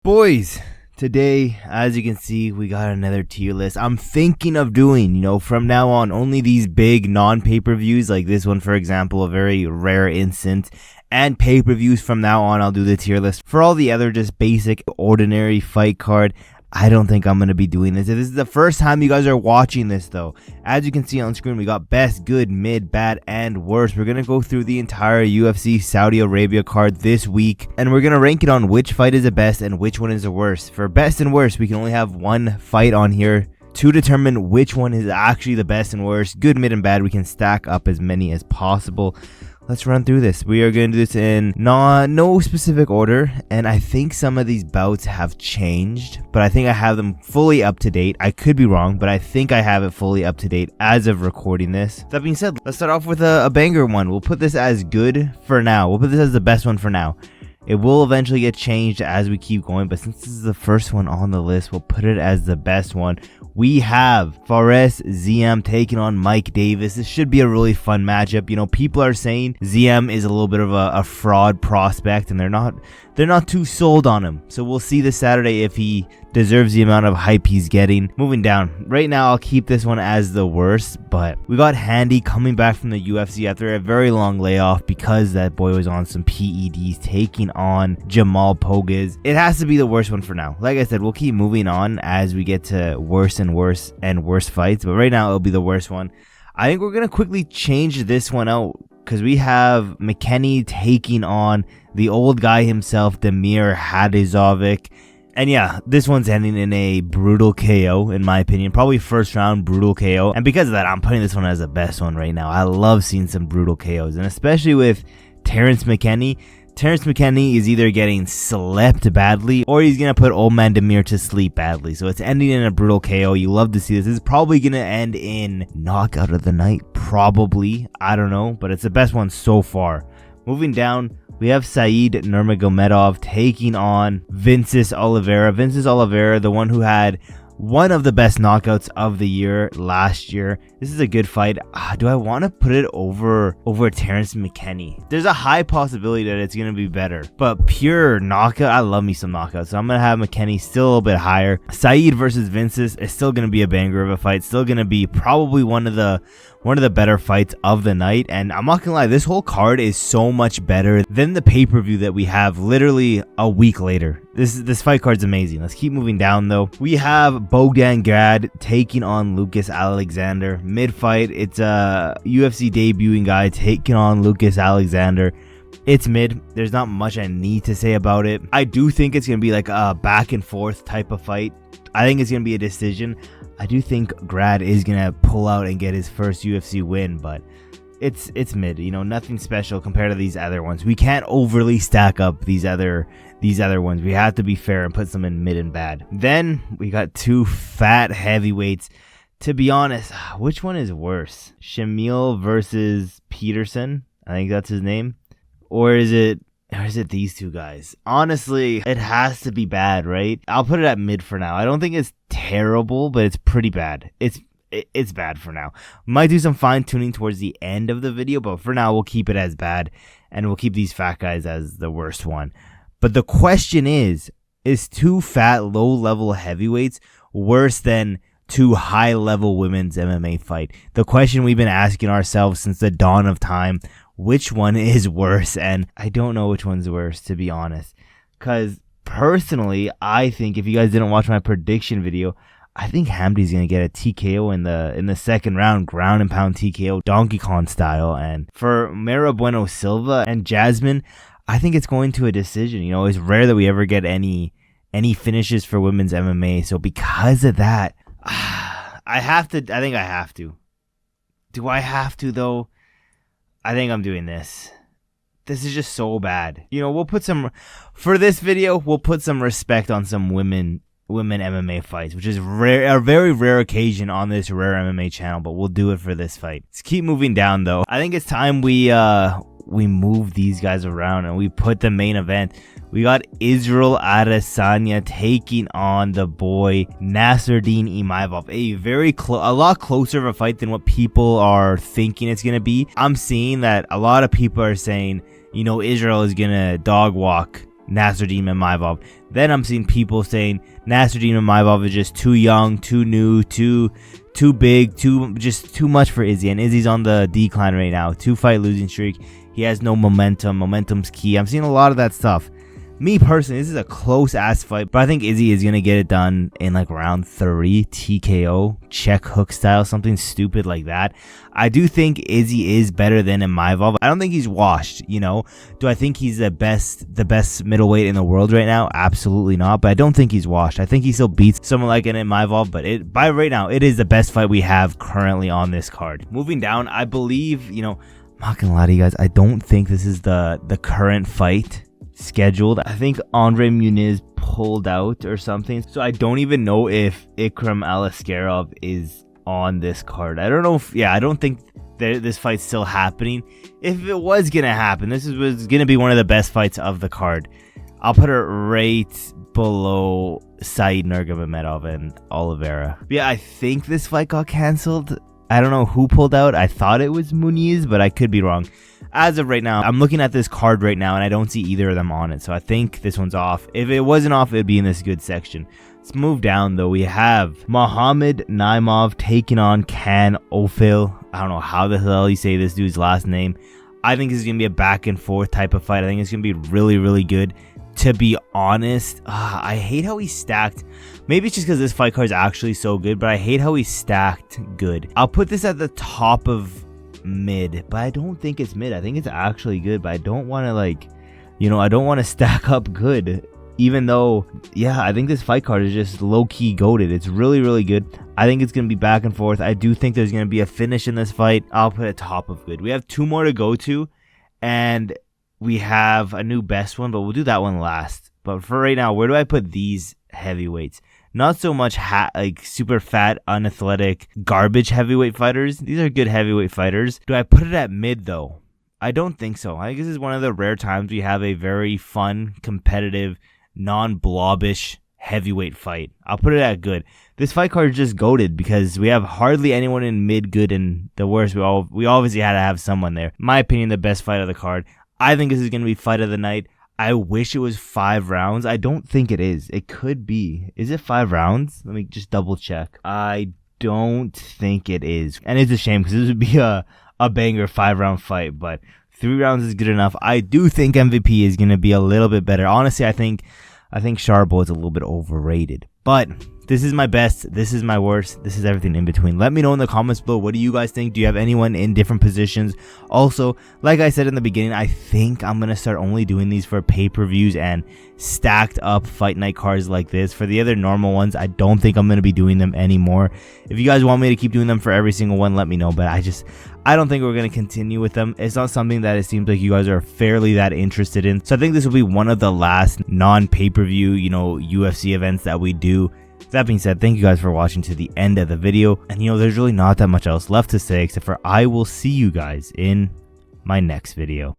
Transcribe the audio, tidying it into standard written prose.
Boys, today, as you can see, we got another tier list. I'm thinking of doing, from now on, only these big non-pay-per-views, like this one, for example, a very rare instance, and pay-per-views. From now on, I'll do the tier list. For all the other just basic, ordinary fight card, I don't think I'm going to be doing this. If this is the first time you guys are watching this, though, as you can see on screen, we got best, good, mid, bad, and worst. We're going to go through the entire UFC Saudi Arabia card this week, and we're going to rank it on which fight is the best and which one is the worst. For best and worst, we can only have one fight on here to determine which one is actually the best and worst. Good, mid, and bad, we can stack up as many as possible. Let's run through this. We are going to do this in no specific order, and I think some of these bouts have changed, but I think I have them fully up to date. I could be wrong, but I think I have it fully up to date as of recording this. That being said, let's start off with a banger one. We'll put this as good for now. We'll put this as the best one for now. It will eventually get changed as we keep going, but since this is the first one on the list, we'll put it as the best one. We have Rarest ZM taking on Mike Davis. This should be a really fun matchup. People are saying ZM is a little bit of a fraud prospect, and they're not too sold on him. So we'll see this Saturday if he deserves the amount of hype he's getting. Moving down, right now I'll keep this one as the worst, but we got Handy coming back from the UFC after a very long layoff because that boy was on some PEDs, taking on Jamal Pogiz. It has to be the worst one for now. Like I said, we'll keep moving on as we get to worse and worse and worse fights, but right now it'll be the worst one. I think we're going to quickly change this one out because we have McKenny taking on the old guy himself, Damir Hadizovic. And yeah, this one's ending in a brutal KO, in my opinion. Probably first round brutal KO. And because of that, I'm putting this one as the best one right now. I love seeing some brutal KOs. And especially with Terrence McKenny. Terrence McKenny is either getting slept badly or he's going to put old man Damir to sleep badly. So it's ending in a brutal KO. You love to see this. This is probably going to end in knockout of the night. Probably. I don't know. But it's the best one so far. Moving down, we have Said Nurmagomedov taking on Vinicius Oliveira. Vinicius Oliveira, the one who had one of the best knockouts of the year last year. This is a good fight. Do I want to put it over Terrence McKenny? There's a high possibility that it's going to be better. But pure knockout, I love me some knockouts. So I'm going to have McKenny still a little bit higher. Said versus Vinicius is still going to be a banger of a fight. Still going to be probably one of the better fights of the night. And I'm not gonna lie, this whole card is so much better than the pay-per-view that we have literally a week later. This fight card's amazing. Let's keep moving down though. We have Bogdan Grad taking on Lucas Alexander. Mid-fight, it's a UFC debuting guy taking on Lucas Alexander. It's mid. There's not much I need to say about it. I do think it's gonna be like a back and forth type of fight. I think it's gonna be a decision. I do think Grad is gonna pull out and get his first UFC win, but it's mid. Nothing special compared to these other ones. We can't overly stack up these other ones. We have to be fair and put some in mid and bad. Then we got two fat heavyweights. To be honest, which one is worse? Shamil versus Petersen. I think that's his name. Or is it these two guys? Honestly, it has to be bad, right? I'll put it at mid for now. I don't think it's terrible, but it's pretty bad. It's bad for now. Might do some fine tuning towards the end of the video, but for now we'll keep it as bad, and we'll keep these fat guys as the worst one. But the question is two fat low level heavyweights worse than two high level women's MMA fight? The question we've been asking ourselves since the dawn of time. Which one is worse? And I don't know which one's worse, to be honest. Because personally, I think if you guys didn't watch my prediction video, I think Hamdy's going to get a TKO in the second round, ground and pound TKO, Donkey Kong style. And for Mara Bueno Silva and Jasmine, I think it's going to a decision. It's rare that we ever get any finishes for women's MMA. So because of that, I think I have to. Do I have to, though? I think I'm doing this. This is just so bad. We'll put some, for this video, we'll put some respect on some women MMA fights, which is a very rare occasion on this rare MMA channel, but we'll do it for this fight. Let's keep moving down though. I think it's time we move these guys around and we put the main event. We got Israel Adesanya taking on the boy Nasruddin Imavov. A lot closer of a fight than what people are thinking it's gonna be. I'm seeing that a lot of people are saying, Israel is gonna dog walk Nasruddin Imavov. Then I'm seeing people saying Nasruddin Imavov is just too young, too new, too big, just too much for Izzy, and Izzy's on the decline right now. 2-fight losing streak. He has no momentum. Momentum's key. I'm seeing a lot of that stuff. Me personally, this is a close ass fight, but I think Izzy is gonna get it done in like round 3, TKO, check hook style, something stupid like that. I do think Izzy is better than Imavov. I don't think he's washed, you know. Do I think he's the best middleweight in the world right now? Absolutely not, but I don't think he's washed. I think he still beats someone like an Imavov, but by right now, it is the best fight we have currently on this card. Moving down, I believe, you know, I'm not gonna lie to you guys, I don't think this is the current fight scheduled. I think Andre Muniz pulled out or something, so I don't even know if Ikram Aliskerov is on this card. I don't know if, yeah, I don't think this fight's still happening. If it was gonna happen, this was gonna be one of the best fights of the card. I'll put it right below Said Nurmagomedov and Oliveira. But yeah, I think this fight got canceled. I don't know who pulled out. I thought it was Muniz, but I could be wrong. As of right now, I'm looking at this card right now, and I don't see either of them on it. So I think this one's off. If it wasn't off, it'd be in this good section. Let's move down, though. We have Mohammed Naimov taking on Can Ofli. I don't know how the hell you say this dude's last name. I think this is going to be a back and forth type of fight. I think it's going to be really, really good. To be honest, I hate how he's stacked. Maybe it's just because this fight card is actually so good, but I hate how he's stacked good. I'll put this at the top of mid, but I don't think it's mid. I think it's actually good, but I don't want to, like, you know, I don't want to stack up good, even though, yeah, I think this fight card is just low-key goated. It's really, really good. I think it's going to be back and forth. I do think there's going to be a finish in this fight. I'll put it top of good. We have 2 more to go to, and we have a new best one, but we'll do that one last. But for right now, where do I put these heavyweights? Not so much like super fat, unathletic, garbage heavyweight fighters. These are good heavyweight fighters. Do I put it at mid, though? I don't think so. I think this is one of the rare times we have a very fun, competitive, non-blobbish heavyweight fight. I'll put it at good. This fight card is just goated because we have hardly anyone in mid, good, and the worst. We obviously had to have someone there. In my opinion, the best fight of the card. I think this is going to be fight of the night. I wish it was 5 rounds. I don't think it is. It could be. Is it 5 rounds? Let me just double check. I don't think it is. And it's a shame because this would be a banger 5-round fight. But 3 rounds is good enough. I do think MVP is going to be a little bit better. Honestly, I think Shara is a little bit overrated. But this is my best. This is my worst. This is everything in between. Let me know in the comments below. What do you guys think? Do you have anyone in different positions? Also, like I said in the beginning, I think I'm going to start only doing these for pay-per-views and stacked up fight night cards like this. For the other normal ones, I don't think I'm going to be doing them anymore. If you guys want me to keep doing them for every single one, let me know. But I don't think we're going to continue with them. It's not something that it seems like you guys are fairly that interested in. So I think this will be one of the last non-pay-per-view, you know, UFC events that we do. That being said, thank you guys for watching to the end of the video. And you know, there's really not that much else left to say except for I will see you guys in my next video.